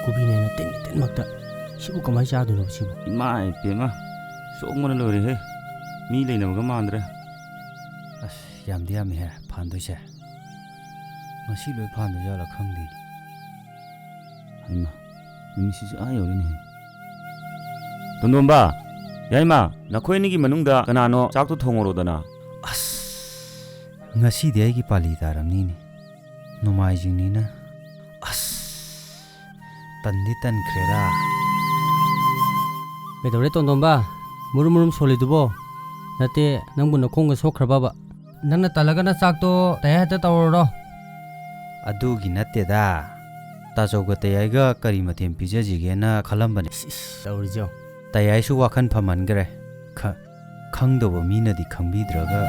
고비네나 땡땡 막다 시부 그만 짜두노 시부 이마 이빼마 속만 로레 미 레나가 만드레 ꯌꯥꯝꯗꯤ ꯌꯥꯝꯃꯤꯍꯦ ꯐꯥꯟꯗꯣꯏꯁꯦ ꯉꯁꯤ ꯂꯣꯏ ꯐꯥꯟꯗꯣꯏꯖꯥꯠꯂꯥ ꯈꯪꯗꯦ 이마 미시지 아요리네 돈돈바 야이마 나코이니기 만ungda kanano chakto thongorodana ꯑꯁ ꯉꯁꯤꯗꯤ ꯑꯩꯒꯤ ꯄꯥꯂꯤ ꯇꯥꯔꯝꯅꯤꯅꯦ ꯅꯣꯡꯃꯥꯏꯖꯤꯡꯅꯤꯅ ꯑꯁ ꯇꯟꯗꯤ ꯇꯟꯈ꯭ꯔꯦꯗ ꯀꯩꯗꯧꯔꯦ ꯇꯣꯟꯗꯣꯝꯕ 무rum 소리두보 나때 낭부 너콩가 속크라바바 ꯅꯪꯅ ꯇꯜꯂꯒꯅ ꯆꯥꯛꯇꯣ ꯇꯌꯥꯏꯗ ꯇꯧꯔꯣ ꯑꯗꯨꯒꯤ ꯅꯠꯇꯦꯗ ꯇꯥꯆꯧꯒ ꯇꯌꯥꯏꯒ ꯀꯔꯤ ꯃꯊꯦꯜ ꯄꯤꯖꯁꯤꯒꯦꯅ ꯈꯜꯂꯝꯕꯅꯦ ꯇꯧꯔꯤꯖꯣ ꯇꯌꯥꯏꯁꯨ ꯋꯥꯈꯜ ꯐꯃꯟꯈ꯭ꯔꯦ ꯈꯪꯗꯕ ꯃꯤꯅꯗꯤ ꯈꯪꯕꯤꯗ꯭ꯔꯒ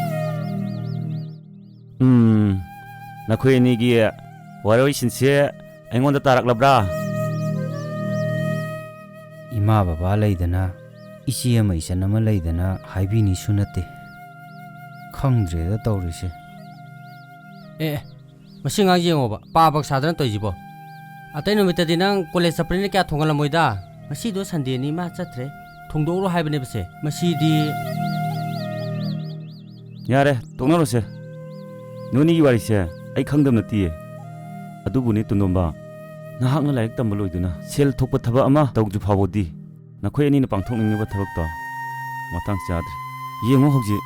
나코이 니기 와로이 신세 ꯑꯩꯉꯣꯟꯗ ꯇꯥꯔꯛꯂꯕ꯭ꯔꯥ ꯏꯃꯥ ꯕꯕꯥ ꯂꯩꯗꯅ ꯏꯆꯦ ꯑꯃ ꯏꯆꯟ ꯑꯃ ꯂꯩꯗꯅ ꯍꯥꯏꯕꯤꯅꯤꯁꯨ ꯅꯠꯇꯦ ꯈꯪꯗ꯭ꯔꯦꯗ ꯇꯧꯔꯤꯁꯦ ꯃꯁꯤ ꯉꯥꯡ ꯌꯦꯡꯉꯣꯕ ꯄꯥꯕꯛ ꯁꯥꯗꯅ ꯇꯧꯏꯁꯤꯕꯣ ꯑꯇꯩ ꯅꯨꯃꯤꯠꯇꯗꯤ ꯅꯪ ꯀꯣꯂꯦꯖ ꯆꯠꯄꯅꯤꯅ ꯀꯌꯥ ꯊꯣꯡꯍꯜꯂꯝꯃꯣꯏꯗ ꯉꯁꯤꯗꯣ ꯁꯟꯗꯦꯅꯤ ꯃꯥ ꯆꯠꯇ꯭ꯔꯦ ꯊꯣꯡꯗꯣꯛꯎꯔꯣ ꯍꯥꯏꯕꯅꯦꯕꯁꯦ ꯃꯁꯤꯗꯤ ꯌꯥꯔꯦ ꯇꯣꯛꯅꯔꯣꯁꯦ ꯅꯣꯏꯅꯤꯒꯤ ꯋꯥꯔꯤꯁꯦ ꯑꯩ ꯈꯪꯗꯕ ꯅꯠꯇꯤꯌꯦ ꯑꯗꯨꯕꯨꯅꯦ ꯇꯨꯟꯗꯣꯝꯕ ꯅꯍꯥꯛꯅ ꯂꯥꯏꯔꯤꯛ ꯇꯝꯕ ꯂꯣꯏꯗꯨꯅ ꯁꯦꯜ ꯊꯣꯛꯄ ꯊꯕꯛ ꯑꯃ ꯇꯧꯗ꯭ꯔꯤ ꯐꯥꯎꯕꯗꯤ ꯅꯈꯣꯏ ꯑꯅꯤꯅ ꯄꯥꯡꯊꯣꯛꯅꯤꯡꯉꯤꯕ ꯊꯕꯛꯇꯣ ꯃꯇꯥꯡ ꯆꯥꯗ꯭ꯔꯦ ꯌꯦꯡꯉꯣ ꯍꯧꯖꯤꯛ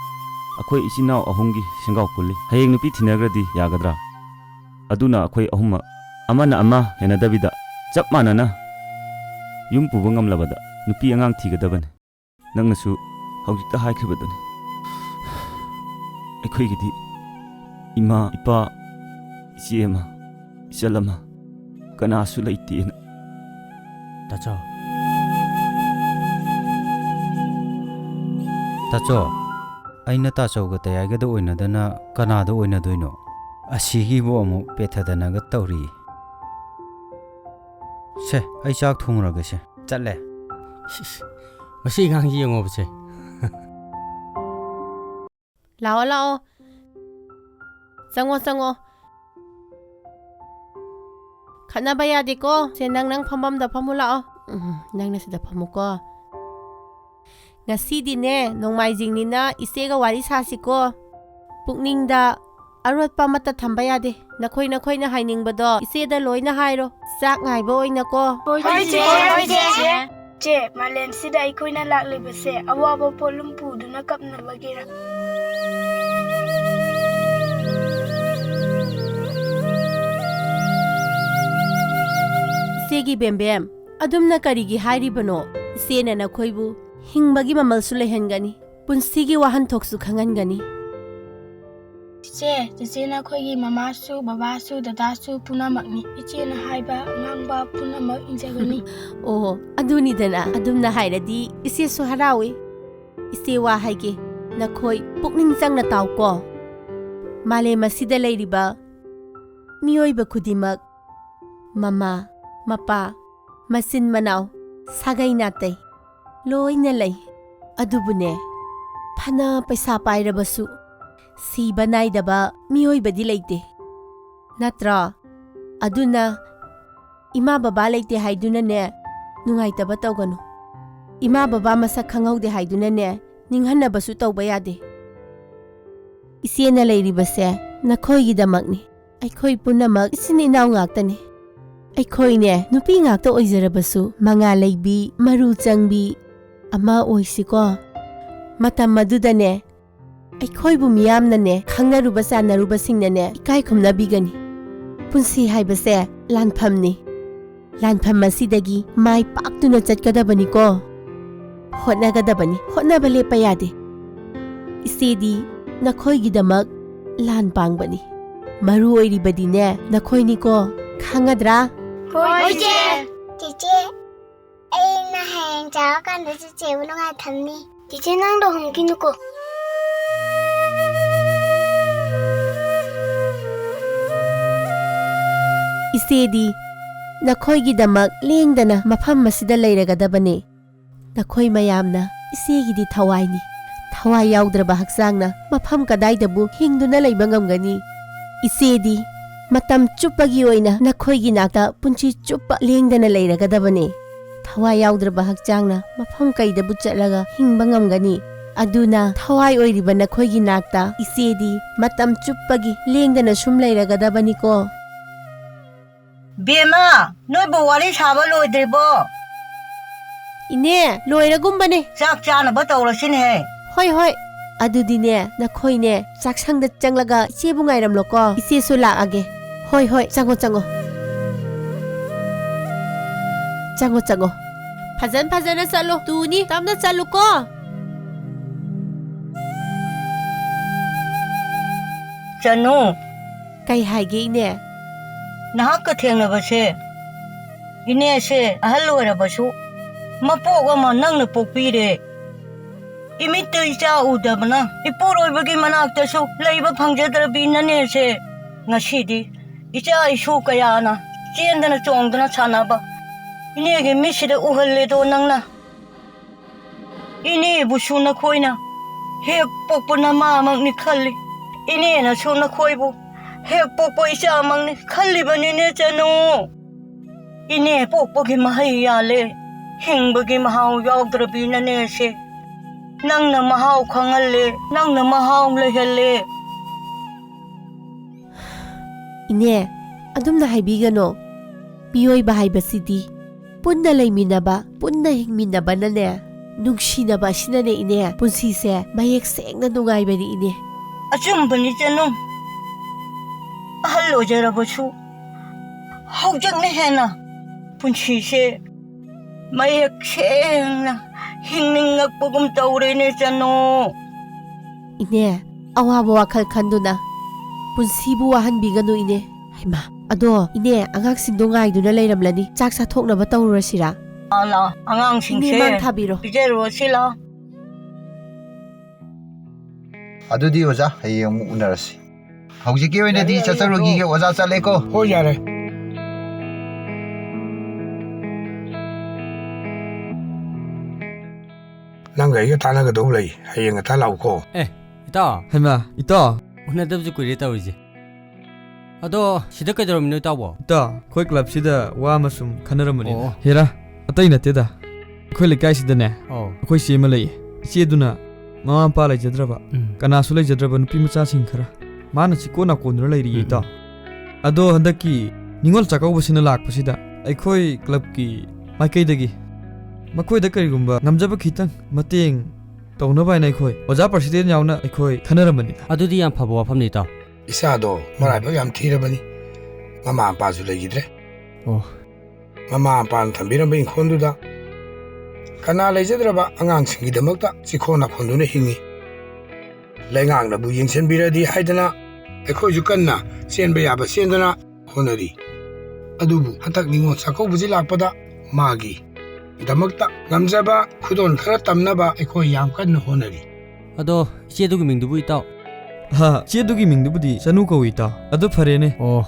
ꯑꯩꯈꯣꯏ ꯏꯆꯤꯟ ꯏꯅꯥꯎ ꯑꯍꯨꯝꯒꯤ ꯁꯦꯡꯒꯥꯎ ꯄꯨꯜꯂꯤ ꯍꯌꯦꯡ ꯅꯨꯄꯤ ꯊꯤꯅꯈ꯭ꯔꯗꯤ ꯌꯥꯒꯗ꯭ꯔꯥ ꯑꯗꯨꯅ ꯑꯩꯈꯣꯏ ꯑꯍꯨꯝꯃꯛ ꯑꯃꯅ ꯑꯃ ꯍꯦꯟꯅꯗꯕꯤꯗ ꯆꯞ ꯃꯥꯟꯅꯅ ꯌꯨꯝ ꯄꯨꯕ ꯉꯝꯂꯕꯗ ꯅꯨꯄꯤ ꯑꯉꯥꯡ ꯊꯤꯒꯗꯕꯅꯤ ꯅꯪꯅꯁꯨ ꯍꯧꯖꯤꯛꯇ ꯍꯥꯏꯈꯤꯕꯗꯨꯅꯤ ꯑꯩꯈꯣꯏꯒꯤꯗꯤ ꯏꯃꯥ ꯏꯄꯥ ꯏꯆꯦ ꯑꯃ ꯏꯆꯜ ꯑꯃ ꯀꯅꯥꯁꯨ ꯂꯩꯇꯦꯅ ꯇꯥꯆꯧ ꯑꯩꯅ ꯇꯥꯆꯧꯒ ꯇꯌꯥꯏꯒꯗ ꯑꯣꯏꯅꯗꯅ ꯀꯅꯥꯗ ꯑꯣꯏꯅꯗꯣꯏꯅꯣ ꯑꯁꯤꯒꯤꯕꯨ ꯑꯃꯨꯛ ꯄꯦꯊꯗꯅꯒ ꯇꯧꯔꯤ ꯁꯦ ꯑꯩ ꯆꯥꯛ ꯊꯣꯡꯉꯨꯔꯒꯦꯁꯦ ꯆꯠꯂꯦ ꯃꯁꯤ ꯉꯥꯡ ꯌꯦꯡꯉꯣꯕꯁꯦ ꯂꯥꯛꯑꯣ ꯆꯪꯉꯣ ꯈꯠꯅꯕ ꯌꯥꯗꯦꯀꯣ ꯁꯦ ꯅꯪ ꯐꯝꯐꯝꯗ ꯐꯝꯃꯨ ꯂꯥꯛꯑꯣ ꯅꯪꯅ ꯁꯤꯗ ꯐꯝꯃꯨꯀꯣ ꯉꯁꯤꯗꯤꯅꯦ ꯅꯣꯡꯃꯥꯏꯖꯤꯡꯅꯤꯅ ꯏꯆꯦꯒ ꯋꯥꯔꯤ ꯁꯥꯁꯤꯀꯣ ꯄꯨꯛꯅꯤꯡꯗ ꯑꯔꯣꯠꯄ ꯑꯃꯠꯇ ꯊꯝꯕ ꯌꯥꯗꯦ ꯅꯈꯣꯏꯅ ꯍꯥꯏꯅꯤꯡꯕꯗꯣ ꯏꯆꯦꯗ ꯂꯣꯏꯅ ꯍꯥꯏꯔꯣ ꯆꯥꯛ ꯉꯥꯏꯕ ꯑꯣꯏꯅꯀꯣ ꯆꯦ ꯃꯥꯂꯦꯝꯁꯤꯗ ꯑꯩꯈꯣꯏꯅ ꯂꯥꯛꯂꯤꯕꯁꯦ ꯑꯋꯥꯕ ꯄꯣꯠꯂꯨꯝ ꯄꯨꯗꯨꯅ ꯀꯞꯅꯕꯒꯤꯔ ꯏꯆꯦꯒꯤ ꯕꯦꯝꯕꯦꯝ ꯑꯗꯨꯝꯅ ꯀꯔꯤꯒꯤ ꯍꯥꯏꯔꯤꯕꯅꯣ ꯏꯆꯦꯅ ꯅꯈꯣꯏꯕꯨ ꯍꯤꯡꯕꯒꯤ ꯃꯃꯜꯁꯨ ꯂꯩꯍꯟꯒꯅꯤ ꯄꯨꯟꯁꯤꯒꯤ ꯋꯥꯍꯟꯊꯣꯛꯁꯨ ꯈꯪꯍꯟꯒꯅꯤ ꯆꯦꯆꯦꯅ ꯑꯩꯈꯣꯏꯒꯤ ꯃꯃꯥꯁꯨ ꯕꯕꯥꯁꯨ ꯗꯗꯥꯁꯨ ꯄꯨꯝꯅꯃꯛꯅꯤ ꯏꯆꯦꯅ ꯍꯥꯏꯕ ꯉꯥꯡꯕ ꯄꯨꯝꯅꯃꯛ ꯏꯟꯖꯒꯅꯤ ꯑꯣ ꯑꯗꯨꯅꯤꯗꯅ ꯑꯗꯨꯝꯅ ꯍꯥꯏꯔꯗꯤ ꯏꯆꯦꯁꯨ ꯍꯔꯥꯎꯏ ꯏꯆꯦ ꯋꯥ ꯍꯥꯏꯒꯦ ꯅꯈꯣꯏ ꯄꯨꯛꯅꯤꯡ ꯆꯪꯅ ꯇꯥꯎꯀꯣ ꯃꯥꯂꯦꯝ ꯑꯁꯤꯗ ꯂꯩꯔꯤꯕ ꯃꯤꯑꯣꯏꯕ ꯈꯨꯗꯤꯡꯃꯛ ꯃꯃꯥ ꯃꯄꯥ ꯃꯆꯤꯟ ꯃꯅꯥꯎ ꯁꯥꯒꯩ ꯅꯥꯇꯩ ꯂꯣꯏꯅ ꯂꯩ ꯑꯗꯨꯕꯨꯅꯦ ꯐꯅ ꯄꯩꯁꯥ ꯄꯥꯏꯔꯕꯁꯨ ꯁꯤꯕ ꯅꯥꯏꯗꯕ ꯃꯤꯑꯣꯏꯕꯗꯤ ꯂꯩꯇꯦ ꯅꯠꯇ꯭ꯔꯣ ꯑꯗꯨꯅ ꯏꯃꯥ ꯕꯕꯥ ꯂꯩꯇꯦ ꯍꯥꯏꯗꯨꯅꯅꯦ ꯅꯨꯡꯉꯥꯏꯇꯕ ꯇꯧꯒꯅꯨ ꯏꯃꯥ ꯕꯕꯥ ꯃꯁꯛ ꯈꯪꯍꯧꯗꯦ ꯍꯥꯏꯗꯨꯅꯅꯦ ꯅꯤꯡꯍꯟꯅꯕꯁꯨ ꯇꯧꯕ ꯌꯥꯗꯦ ꯏꯆꯦꯅ ꯂꯩꯔꯤꯕꯁꯦ ꯅꯈꯣꯏꯒꯤꯗꯃꯛꯅꯤ ꯑꯩꯈꯣꯏ ꯄꯨꯝꯅꯃꯛ ꯏꯆꯤꯟ ꯏꯅꯥꯎ ꯉꯥꯛꯇꯅꯤ ꯑꯩꯈꯣꯏꯅꯦ ꯅꯨꯄꯤ ꯉꯥꯛꯇ ꯑꯣꯏꯖꯔꯕꯁꯨ ꯃꯉꯥ ꯂꯩꯕꯤ ꯃꯔꯨ ꯆꯪꯕꯤ ꯑꯃ ꯑꯣꯏꯁꯤꯀꯣ ꯃꯇꯝ ꯑꯗꯨꯗꯅꯦ ꯑꯩꯈꯣꯏꯕꯨ ꯃꯤꯌꯥꯝꯅꯅꯦ ꯈꯪꯅꯔꯨꯕ ꯆꯥꯟꯅꯔꯨꯕꯁꯤꯡꯅꯅꯦ ꯏꯀꯥꯏ ꯈꯨꯝꯅꯕꯤꯒꯅꯤ ꯄꯨꯟꯁꯤ ꯍꯥꯏꯕꯁꯦ ꯂꯥꯟꯐꯝꯅꯤ ꯂꯥꯟꯐꯝ ꯑꯁꯤꯗꯒꯤ ꯃꯥꯏ ꯄꯥꯛꯇꯨꯅ ꯆꯠꯀꯗꯕꯅꯤꯀꯣ ꯍꯣꯠꯅꯒꯗꯕꯅꯤ ꯍꯣꯠꯅꯕ ꯂꯦꯞꯄ ꯌꯥꯗꯦ ꯏꯆꯦꯗꯤ ꯅꯈꯣꯏꯒꯤꯗꯃꯛ ꯂꯥꯟ ꯄꯥꯡꯕꯅꯤ ꯃꯔꯨ ꯑꯣꯏꯔꯤꯕꯗꯤꯅꯦ ꯅꯈꯣꯏꯅꯤꯀꯣ ꯈꯪꯒꯗ꯭ꯔꯥ ꯍꯣꯏ ꯆꯦꯆꯦ ꯑꯩꯅ ꯍꯌꯦꯡ ꯆꯥꯔꯀꯥꯟꯗ ꯆꯦꯆꯦꯕꯨ ꯅꯨꯡꯉꯥꯏ ꯊꯝꯅꯤ ꯆꯦꯆꯦ ꯅꯪ ꯂꯨꯍꯣꯡꯈꯤꯅꯨꯀꯣ ꯏꯆꯦꯗꯤ ꯅꯈꯣꯏꯒꯤꯗꯃꯛ ꯂꯦꯡꯗꯅ ꯃꯐꯝ ꯑꯁꯤꯗ ꯂꯩꯔꯒꯗꯕꯅꯤ ꯅꯈꯣꯏ ꯃꯌꯥꯝꯅ ꯏꯆꯦꯒꯤꯗꯤ ꯊꯋꯥꯏꯅꯤ ꯊꯋꯥꯏ ꯌꯥꯎꯗ꯭ꯔꯕ ꯍꯛꯆꯥꯡꯅ ꯃꯐꯝ ꯀꯗꯥꯏꯗꯕꯨ ꯍꯤꯡꯗꯨꯅ ꯂꯩꯕ ꯉꯝꯒꯅꯤ ꯏꯆꯦꯗꯤ matam chuppagi oina nakhoigi nakta punchi chuppa lengdana leiragadabani thawai yaudraba hakchangna mafam kaida bu chatlaga hingba ngamgani aduna thawai oiriba nakhoigi nakta isedi matam chuppagi lengdana sum leiragadabani ko Bema noi bo wari saba loidribo ine loiragumbane chak chana ba tawrasin he hoi hoi adudine nakhoine chaksangda changlaga ichebu ngairamlo ko ise su laage hoi hoi chango chango chango chango phajana chalo tuni tamna chalu ko chanu kai haige ine nahak ka thengna ba se ine se ahal lora ba su mapoga ma nangna pokpi re imitu cha udabna ipuroi bagi manak ta su leiba phangjadra bina ne se ngasi icha isu kaya na chendana chongdana chana ba ine ge misida uhalle do nangna ine busuna khoina he pokpuna ma mang ni khalli ine na suna khoibu he pokpo icha mang ni khalli bani ne chanu ine pokpo ge mahai yale hingbagi mahau yawdra bina ne se nangna mahau khangalle nangna mahau lehalle ine adumna haibigano piyoi bahai basidi punna leiminaba punna hingminaba nane nungsinaba sinane ine punsi se mayek sengna nungai bani ine achumbani chanu ahal ojarabasu haujak ne hena punsi se mayek sengna hingning pogum tawre ne chanu ine awaba wakhal khanduna punsibu wahanbigano ine haima ado ine angaksingdo ngaiduna leiramlani chak sa thoknaba tawrasira ala angang ine singse mang thabiro bijero sila ꯑꯗꯨꯗꯤ ꯑꯣꯖꯥ ꯍꯌꯦꯡ ꯑꯃꯨꯛ ꯎꯅꯔꯁꯤ ꯍꯧꯖꯤꯛꯀꯤ ꯑꯣꯏꯅꯗꯤ ꯆꯠꯆꯔꯨꯈꯤꯒꯦ ꯑꯣꯖꯥ ꯆꯠꯂꯦꯀꯣ ꯍꯣꯏ ꯌꯥꯔꯦ ꯅꯪꯒ ꯑꯩꯒ ꯇꯥꯟꯅꯒꯗꯧꯕ ꯂꯩ ꯍꯌꯦꯡ ꯉꯟꯇꯥ ꯂꯥꯛꯎꯀꯣ ꯏꯇꯥꯎ ꯍꯩꯃꯥ ꯏꯇꯥꯎ ꯎꯅꯗꯕꯁꯨ ꯀꯨꯏꯔꯦ ꯇꯧꯔꯤꯁꯦ ꯑꯗꯣ ꯁꯤꯗ ꯀꯩꯗꯧꯔꯝꯃꯤꯅꯣ ꯏꯇꯥꯎꯕꯣ ꯏꯇꯥꯎ ꯑꯩꯈꯣꯏ ꯀ꯭ꯂꯕꯁꯤꯗ ꯋꯥ ꯑꯃ ꯁꯨꯝ ꯈꯟꯅꯔꯝꯕꯅꯤ ꯑꯣ ꯍꯦꯔꯥ ꯑꯇꯩ ꯅꯠꯇꯦꯗ ꯑꯩꯈꯣꯏ ꯂꯩꯀꯥꯏꯁꯤꯗꯅꯦ ꯑꯣ ꯑꯩꯈꯣꯏ ꯆꯦ ꯑꯃ ꯂꯩꯌꯦ ꯏꯆꯦꯗꯨꯅ ꯃꯃꯥ ꯃꯄꯥ ꯂꯩꯖꯗ꯭ꯔꯕ ꯀꯅꯥꯁꯨ ꯂꯩꯖꯗ꯭ꯔꯕ ꯅꯨꯄꯤ ꯃꯆꯥꯁꯤꯡ ꯈꯔ ꯃꯥꯅ ꯆꯤꯀꯣ ꯅꯥꯀꯣꯟꯗꯨꯅ ꯂꯩꯔꯤꯌꯦ ꯏꯇꯥꯎ ꯑꯗꯣ ꯍꯟꯗꯛꯀꯤ ꯅꯤꯉꯣꯜ ꯆꯥꯛꯀꯧꯕꯁꯤꯅ ꯂꯥꯛꯄꯁꯤꯗ ꯑꯩꯈꯣꯏ ꯀ꯭ꯂꯕꯀꯤ ꯃꯥꯏꯀꯩꯗꯒꯤ ꯃꯈꯣꯏꯗ ꯀꯔꯤꯒꯨꯝꯕ ꯉꯝꯖꯕ ꯈꯤꯇꯪ ꯃꯇꯦꯡ ꯇꯧꯅꯕ ꯍꯥꯏꯅ ꯑꯩꯈꯣꯏ ꯑꯣꯖꯥ ꯄ꯭ꯔꯁꯤꯗꯦꯟ ꯌꯥꯎꯅ ꯑꯩꯈꯣꯏ ꯈꯟꯅꯔꯝꯕꯅꯤꯗ ꯑꯗꯨꯗꯤ ꯌꯥꯝ ꯐꯕ ꯋꯥꯐꯝꯅꯤ ꯏꯇꯥꯎ ꯏꯆꯥꯗꯣ ꯃꯔꯥꯏꯕꯛ ꯌꯥꯝ ꯊꯤꯔꯕꯅꯤ ꯃꯃꯥ ꯃꯄꯥꯁꯨ ꯂꯩꯈꯤꯗ꯭ꯔꯦ ꯑꯣ ꯃꯃꯥ ꯃꯄꯥꯅ ꯊꯝꯕꯤꯔꯝꯕ ꯏꯪꯈꯣꯜꯗꯨꯗ ꯀꯅꯥ ꯂꯩꯖꯗ꯭ꯔꯕ ꯑꯉꯥꯡꯁꯤꯡꯒꯤꯗꯃꯛꯇ ꯆꯤꯈꯣ ꯅꯥꯈꯣꯟꯗꯨꯅ ꯍꯤꯡꯉꯤ ꯂꯩꯉꯥꯛꯅꯕꯨ ꯌꯦꯡꯁꯤꯟꯕꯤꯔꯗꯤ ꯍꯥꯏꯗꯅ ꯑꯩꯈꯣꯏꯁꯨ ꯀꯟꯅ ꯆꯦꯟꯕ ꯌꯥꯕ ꯆꯦꯟꯗꯅ ꯍꯣꯠꯅꯔꯤ ꯑꯗꯨꯕꯨ ꯍꯟꯗꯛ ꯅꯤꯉꯣꯜ ꯆꯥꯛꯀꯧꯕꯁꯤ ꯂꯥꯛꯄꯗ ꯃꯥꯒꯤ ꯗꯃꯛꯇ ꯉꯝꯖꯕ ꯈꯨꯗꯣꯜ ꯈꯔ ꯇꯝꯅꯕ ꯑꯩꯈꯣꯏ ꯌꯥꯝ ꯀꯟꯅ ꯍꯣꯠꯅꯔꯤ ꯑꯗꯣ ꯏꯆꯦꯗꯨꯒꯤ ꯃꯤꯡꯗꯨꯕꯨ ꯏꯇꯥꯎ ꯏꯆꯦꯗꯨꯒꯤ ꯃꯤꯡꯗꯨꯕꯨꯗꯤ ꯆꯅꯨ ꯀꯧꯏ ꯏꯇꯥꯎ ꯑꯗꯨ ꯐꯔꯦꯅꯦ ꯑꯣ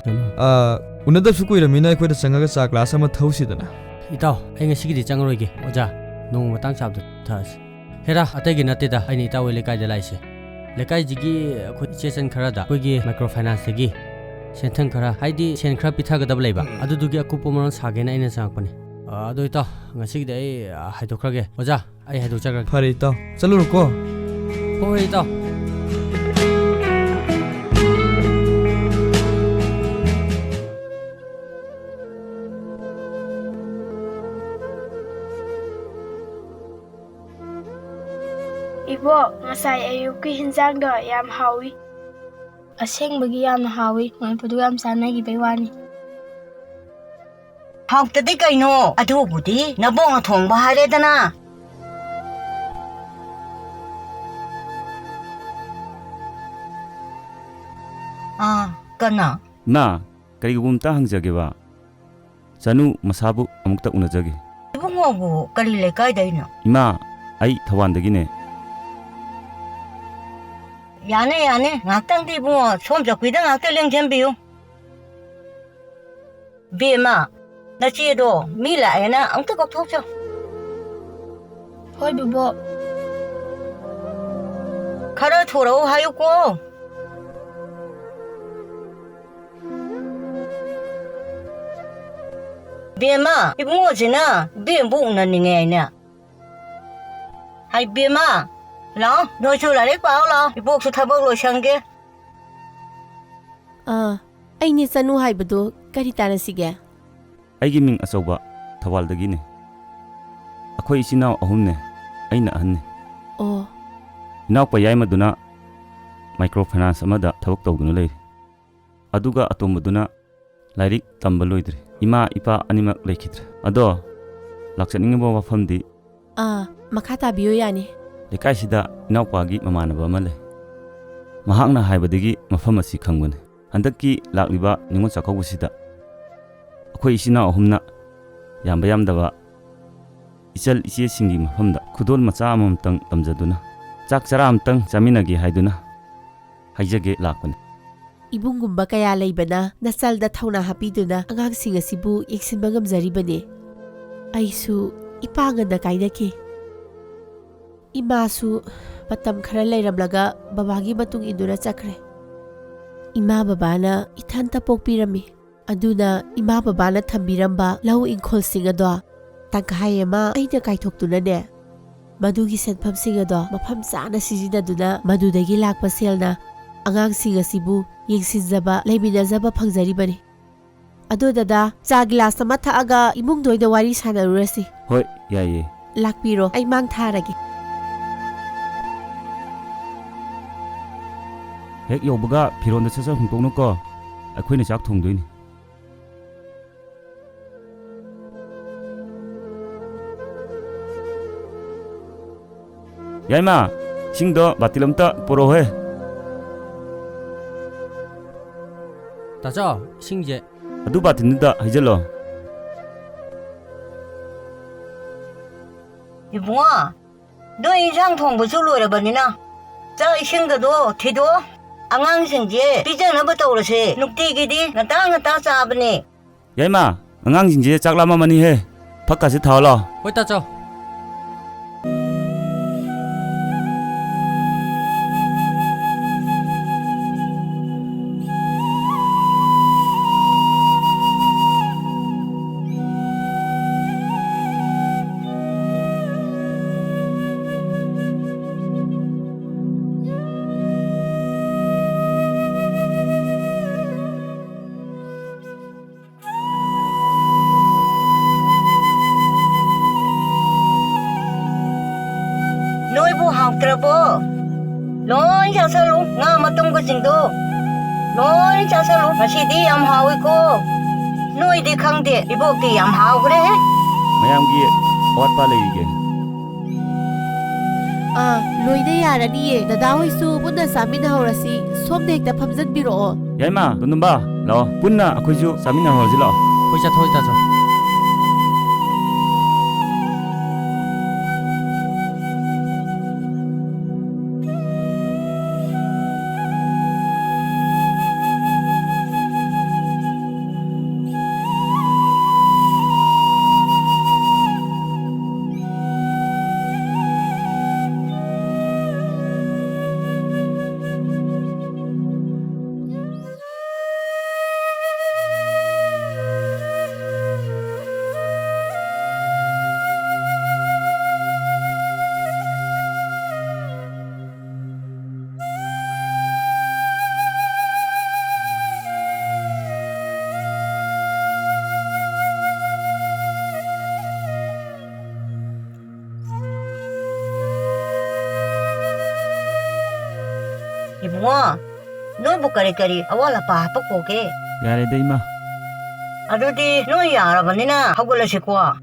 ꯎꯅꯗꯕꯁꯨ ꯀꯨꯏꯔꯝꯃꯤꯅ ꯑꯩꯈꯣꯏꯗ ꯆꯪꯉꯒ ꯆꯥ ꯒ꯭ꯂꯥꯁ ꯑꯃ ꯊꯧꯁꯤꯗꯅ ꯏꯇꯥꯎ ꯑꯩ ꯉꯁꯤꯒꯤꯗꯤ ꯆꯪꯉꯔꯣꯏꯒꯦ ꯑꯣꯖꯥ ꯅꯣꯡꯃ ꯃꯇꯥꯡ ꯆꯥꯕꯗ ꯊꯛꯑꯁꯤ ꯍꯦꯔꯥ ꯑꯇꯩꯒꯤ ꯅꯠꯇꯦꯗ ꯑꯩꯅ ꯏꯇꯥꯎ ꯍꯣꯏ ꯂꯩꯀꯥꯏꯗ ꯂꯥꯛꯏꯁꯦ ꯂꯩꯀꯥꯏꯁꯤꯒꯤ ꯑꯩꯈꯣꯏ ꯏꯆꯦꯆꯟ ꯈꯔꯗ ꯑꯩꯈꯣꯏꯒꯤ ꯃꯥꯏꯀ꯭ꯔꯣ ꯐꯥꯏꯅꯥꯟꯁꯇꯒꯤ ꯁꯦꯟꯊꯪ ꯈꯔ ꯍꯥꯏꯗꯤ ꯁꯦꯟ ꯈꯔ ꯄꯤꯊꯒꯗꯕ ꯂꯩꯕ ꯑꯗꯨꯗꯨꯒꯤ ꯑꯀꯨꯞꯄ ꯃꯔꯣꯜ ꯁꯥꯒꯦꯅ ꯑꯩꯅ ꯆꯪꯉꯛꯄꯅꯦ ꯑꯗꯣ ꯏꯇꯥꯎ ꯉꯁꯤꯒꯤꯗꯤ ꯑꯩ ꯍꯥꯏꯗꯣꯛꯈ꯭ꯔꯒꯦ ꯑꯣꯖꯥ ꯑꯩ ꯍꯥꯏꯗꯣꯛꯆꯈ꯭ꯔꯒꯦ ꯐꯔꯦ ꯏꯇꯥꯎ ꯆꯠꯂꯨꯔꯣꯀꯣ ꯍꯣꯏ ꯏꯇꯥꯎ Ibo, ngasay ayuki hinjangdo yam hawi. Asengbagi yam hawi, manpadu yam sanagi baywani. hautadi kaino adubudi nabong thongba haredana kana 나 ꯀꯔꯤꯒꯨꯝꯕ ꯑꯃꯇ ꯍꯪꯖꯒꯦꯕ ꯆꯅꯨ ꯃꯁꯥꯕꯨ ꯑꯃꯨꯛꯇ ꯎꯅꯖꯒꯦ ibungobu kari lekaidaino ꯏꯃꯥ ꯑꯩ ꯊꯧꯕꯥꯜꯗꯒꯤꯅꯦ yane yane ngaktangdi bungo somjakwida ngakta lengjenbiyu bema nachedo mila ena amta kokthokcho Hoi bubo, khara thorau hayuko เบียมาอีบุ้งสินะเบียบุ้งนั่นยังไงเนี่ยให้เบียมาแล้วโดยช่วยอะไรเปล่าล่ะอีพวกสุดท้ายพวกเราช่างเกไอ้นี่สนุหายบดูกะทิตานะสิแก ꯑꯩꯒꯤ ꯃꯤꯡ ꯑꯆꯧꯕ ꯊꯧꯕꯥꯜꯗꯒꯤꯅꯤ ꯑꯩꯈꯣꯏ ꯏꯆꯤꯟ ꯏꯅꯥꯎ ꯑꯍꯨꯝꯅꯦ ꯑꯩꯅ ꯑꯍꯟꯅꯤ ꯑꯣ ꯏꯅꯥꯎꯄꯥ ꯌꯥꯏꯃꯗꯨꯅ ꯃꯥꯏꯀ꯭ꯔꯣ ꯐꯥꯏꯅꯥꯟꯁ ꯑꯃꯗ ꯊꯕꯛ ꯇꯧꯗꯨꯅ ꯂꯩꯔꯤ ꯑꯗꯨꯒ ꯑꯇꯣꯝꯕꯗꯨꯅ ꯂꯥꯏꯔꯤꯛ ꯇꯝꯕ ꯂꯣꯏꯗ꯭ꯔꯤ ꯏꯃꯥ ꯏꯄꯥ ꯑꯅꯤꯃꯛ ꯂꯩꯈꯤꯗ꯭ꯔꯦ ꯑꯗꯣ ꯂꯥꯛꯆꯅꯤꯡꯉꯤꯕ ꯋꯥꯐꯝꯗꯤ ꯃꯈꯥ ꯇꯥꯕꯤꯌꯨ ꯌꯥꯅꯤ ꯂꯩꯀꯥꯏꯁꯤꯗ ꯏꯅꯥꯎꯄꯥꯒꯤ ꯃꯃꯥꯟꯅꯕ ꯑꯃ ꯂꯩ ꯃꯍꯥꯛꯅ ꯍꯥꯏꯕꯗꯒꯤ ꯃꯐꯝ ꯑꯁꯤ ꯈꯪꯕꯅꯤ ꯍꯟꯗꯛꯀꯤ ꯂꯥꯛꯂꯤꯕ ꯅꯤꯉꯣꯜ ꯆꯥꯛꯀꯧꯕꯁꯤꯗ ꯑꯩꯈꯣꯏ ꯏꯆꯤꯟ ꯏꯅꯥꯎ ꯑꯍꯨꯝꯅ ꯌꯥꯝꯕ ꯌꯥꯝꯗꯕ ꯏꯆꯜ ꯏꯆꯦꯁꯤꯡꯒꯤ ꯃꯐꯝꯗ ꯈꯨꯗꯣꯜ ꯃꯆꯥ ꯑꯃꯃꯝꯇꯪ ꯇꯝꯖꯗꯨꯅ ꯆꯥꯛ ꯆꯔꯥ ꯑꯃꯇꯪ ꯆꯥꯃꯤꯟꯅꯒꯦ ꯍꯥꯏꯗꯨꯅ ꯍꯥꯏꯖꯒꯦ ꯂꯥꯛꯄꯅꯤ ꯏꯕꯨꯡꯒꯨꯝꯕ ꯀꯌꯥ ꯂꯩꯕꯅ ꯅꯆꯜꯗ ꯊꯧꯅꯥ ꯍꯥꯞꯄꯤꯗꯨꯅ ꯑꯉꯥꯡꯁꯤꯡ ꯑꯁꯤꯕꯨ ꯌꯦꯡꯁꯤꯟꯕ ꯉꯝꯖꯔꯤꯕꯅꯤ ꯑꯩꯁꯨ ꯏꯄꯥꯉꯟꯅ ꯀꯥꯏꯅꯈꯤ ꯏꯃꯥꯁꯨ ꯃꯇꯝ ꯈꯔ ꯂꯩꯔꯝꯂꯒ ꯕꯕꯥꯒꯤ ꯃꯇꯨꯡ ꯏꯟꯗꯨꯅ ꯆꯠꯈ꯭ꯔꯦ ꯏꯃꯥ ꯕꯕꯥꯅ ꯏꯊꯟꯇ ꯄꯣꯛꯄꯤꯔꯝꯃꯤ ꯑꯗꯨꯅ ꯏꯃꯥ ꯕꯕꯥꯅ ꯊꯝꯕꯤꯔꯝꯕ ꯂꯧ ꯏꯪꯈꯣꯜꯁꯤꯡ ꯑꯗꯣ ꯇꯪꯈꯥꯏ ꯑꯃ ꯑꯩꯅ ꯀꯥꯏꯊꯣꯛꯇꯨꯅꯅꯦ ꯃꯗꯨꯒꯤ ꯁꯦꯟꯐꯝꯁꯤꯡ ꯑꯗꯣ ꯃꯐꯝ ꯆꯥꯅ ꯁꯤꯖꯤꯟꯅꯗꯨꯅ ꯃꯗꯨꯗꯒꯤ ꯂꯥꯛꯄ ꯁꯦꯜꯅ ꯑꯉꯥꯡꯁꯤꯡ ꯑꯁꯤꯕꯨ ꯌꯦꯡꯁꯤꯟꯖꯕ ꯂꯩꯃꯤꯟꯅꯖꯕ ꯐꯪꯖꯔꯤꯕꯅꯤ ꯑꯗꯣ ꯗꯗꯥ ꯆꯥ ꯒꯤꯂꯥꯁ ꯑꯃ ꯊꯛꯑꯒ ꯏꯃꯨꯡꯗ ꯑꯣꯏꯅ ꯋꯥꯔꯤ ꯁꯥꯟꯅꯔꯨꯔꯁꯤ ꯍꯣꯏ ꯌꯥꯏꯌꯦ ꯂꯥꯛꯄꯤꯔꯣ ꯑꯩ ꯃꯥꯡ ꯊꯥꯔꯒꯦ ꯍꯦꯛ ꯌꯧꯕꯒ ꯐꯤꯔꯣꯟꯗ ꯁꯠ ꯍꯨꯟꯇꯣꯛꯅꯨꯀꯣ ꯑꯩꯈꯣꯏꯅ ꯆꯥꯛ ꯊꯣꯡꯗꯣꯏꯅꯤ ꯌꯥꯏꯃ ꯏꯁꯤꯡꯗꯣ ꯕꯥꯇꯤꯜ ꯑꯝꯇ ꯄꯨꯔꯛꯑꯣꯍꯦ ꯇꯥꯆꯧ ꯏꯁꯤꯡꯁꯦ ꯑꯗꯨ ꯕꯥꯇꯤꯜꯗꯨꯗ ꯍꯩꯖꯜꯂꯣ 이봉아, 너 인상 통보수 로라버니나? 자, 이싱가도 티도 앙앙생제 삐져나부터 오르세 눅띠기디 나땅 짜버니. 야이마 응앙진지에 짝라마마니 해 ผัก까지 타올라 ꯍꯣꯏ ꯇꯥꯆꯧ 너희부 하우트라보. 너희 자살로 나 맞던 것인도. 너희 자살로 마시디 얌하우이고. 너희디 강대 이복디 얌하우 그래? ꯃꯌꯥꯝꯒꯤ ꯑꯋꯥꯠꯄ ꯂꯩꯔꯤꯒꯦ ꯂꯣꯏꯅ ꯌꯥꯔꯅꯤꯌꯦ ꯗꯗꯥ ꯍꯣꯏꯁꯨ ꯄꯨꯟꯅ ꯆꯥꯃꯤꯟꯅꯍꯧꯔꯁꯤ ꯁꯣꯝꯗ ꯍꯦꯛꯇ ꯐꯝꯖꯟꯕꯤꯔꯛꯑꯣ ꯌꯥꯏꯃ ꯇꯣꯟꯗꯨꯝꯕ ꯂꯥꯛꯑꯣ ꯄꯨꯟꯅ ꯑꯩꯈꯣꯏꯁꯨ ꯆꯥꯃꯤꯟꯅꯍꯧꯔꯁꯤ ꯂꯥꯛꯑꯣ ꯍꯣꯏ ꯆꯠꯊꯣꯏ ꯇꯥꯆꯧ 이봉아, 너희부 까리까리 아와라빠 하빠고게. ꯌꯥꯔꯦꯗ ꯏꯃꯥ 아두디 너희 알아보니나 하골라시 고아.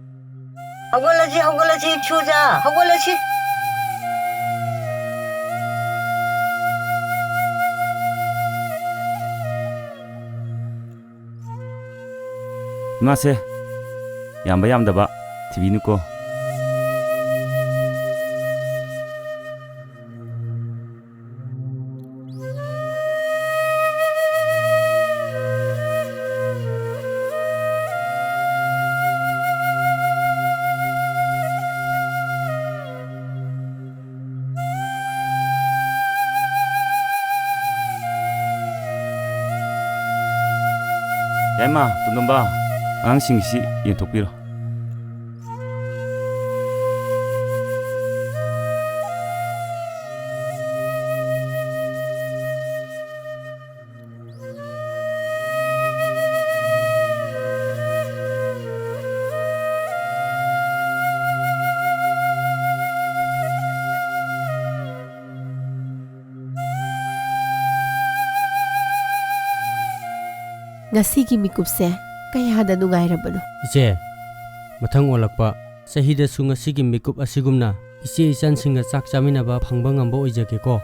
하골라시 추자 하골라시. 이마세 얌바 얌다바 TV 누고 야이마 돈 봐 ꯑꯉꯥꯡꯁꯤꯡꯁꯤ ꯌꯦꯟꯊꯣꯛꯄꯤꯔꯣ. Ngasigi mikupse kayada nungairabano. Iche, mathang olakpa sahida sunga sigi mikup asigumna iche ichan singa chak chaminaba phangba ngamba oijake ko.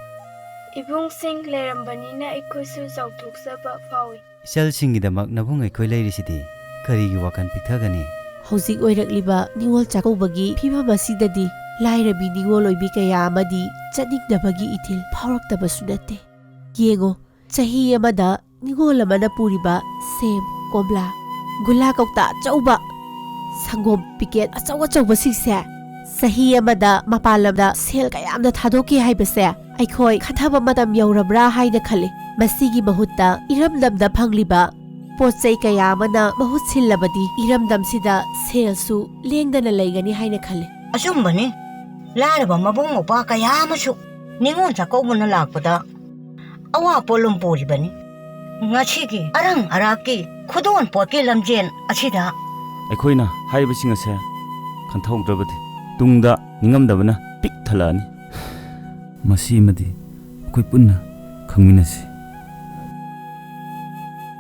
Ibung sing lerambani ikoisu chauthokjaba fawi. ꯏꯆꯜꯁꯤꯡꯒꯤꯗꯃꯛ ꯅꯕꯨꯡ ꯑꯩꯈꯣꯏ ꯂꯩꯔꯤꯁꯤꯗꯤ ꯀꯔꯤꯒꯤ ꯋꯥꯈꯜ ꯄꯤꯛꯊꯒꯅꯤ? Hꯧꯖꯤꯛ ꯑꯣꯏꯔꯛꯂꯤꯕ ꯅꯤꯉꯣꯜ ꯆꯥꯛꯀꯧꯕꯒꯤ ꯐꯤꯕꯝ ꯑꯁꯤꯗꯗꯤ ꯂꯥꯏꯔꯕꯤ ꯅꯤꯉꯣꯜ ꯑꯣꯏꯕꯤ ꯀꯌꯥ ꯑꯃꯗꯤ ꯆꯠꯅꯤꯡꯗꯕꯒꯤ ꯏꯊꯤꯜ ꯐꯥꯎꯔꯛꯇꯕꯁꯨ ꯅꯠꯇꯦ. ꯌꯦꯡꯉꯣ, ꯆꯍꯤ ꯑꯃꯗ ꯅꯤꯉꯣꯜ ꯑꯃꯅ ꯄꯨꯔꯤꯕ ꯁꯦꯝ, ꯀꯣꯝꯂꯥ, ꯒꯨꯂꯥ ꯀꯧꯇꯥ ꯑꯆꯧꯕ, ꯁꯪꯒꯣꯝ ꯄꯤꯀꯦꯠ ꯑꯆꯧꯕꯁꯤꯡꯁꯦ ꯆꯍꯤ ꯑꯃꯗ ꯃꯄꯥꯟ ꯂꯝꯗ ꯁꯦꯜ ꯀꯌꯥꯝꯅ ꯊꯥꯗꯣꯛꯀꯦ ꯍꯥꯏꯕꯁꯦ ꯑꯩꯈꯣꯏ ꯈꯟꯊꯕ ꯃꯇꯝ ꯌꯧꯔꯕ꯭ꯔꯥ ꯍꯥꯏꯅ ꯈꯜꯂꯤ. ꯃꯁꯤꯒꯤ ꯃꯍꯨꯠꯇ ꯏꯔꯝꯗꯝꯗ ꯐꯪꯂꯤꯕ ꯄꯣꯠꯆꯩ ꯀꯌꯥ ꯑꯃꯅ ꯃꯍꯨꯠ ꯁꯤꯜꯂꯕꯗꯤ ꯏꯔꯝꯗꯝꯁꯤꯗ ꯁꯦꯜꯁꯨ ꯂꯦꯡꯗꯅ ꯂꯩꯒꯅꯤ ꯍꯥꯏꯅ ꯈꯜꯂꯤ. ꯑꯆꯨꯝꯕꯅꯤ. ꯂꯥꯏꯔꯕ ꯃꯕꯨꯡ ꯃꯧꯄ꯭ꯋꯥ ꯀꯌꯥ ꯑꯃꯁꯨ ꯅꯤꯉꯣꯜ ꯆꯥꯛꯀꯧꯕꯅ ꯂꯥꯛꯄꯗ ꯑꯋꯥꯄꯣꯠꯂꯨꯝ ꯄꯨꯔꯤꯕꯅꯤ. ꯉꯁꯤꯒꯤ ꯑꯔꯪ ꯑꯔꯥꯛꯀꯤ ꯈꯨꯗꯣꯟ ꯄꯣꯠꯀꯤ ꯂꯝꯖꯦꯟ ꯑꯁꯤꯗ ꯑꯩꯈꯣꯏꯅ ꯍꯥꯏꯔꯤꯕꯁꯤꯡ ꯑꯁꯦ ꯈꯟꯊꯍꯧꯗ꯭ꯔꯕꯗꯤ ꯇꯨꯡꯗ ꯅꯤꯡꯉꯝꯗꯕꯅ ꯄꯤꯛ ꯊꯜꯂꯛꯑꯅꯤ. ꯃꯁꯤ ꯑꯃꯗꯤ ꯑꯩꯈꯣꯏ ꯄꯨꯟꯅ ꯈꯪꯃꯤꯟꯅꯁꯤ.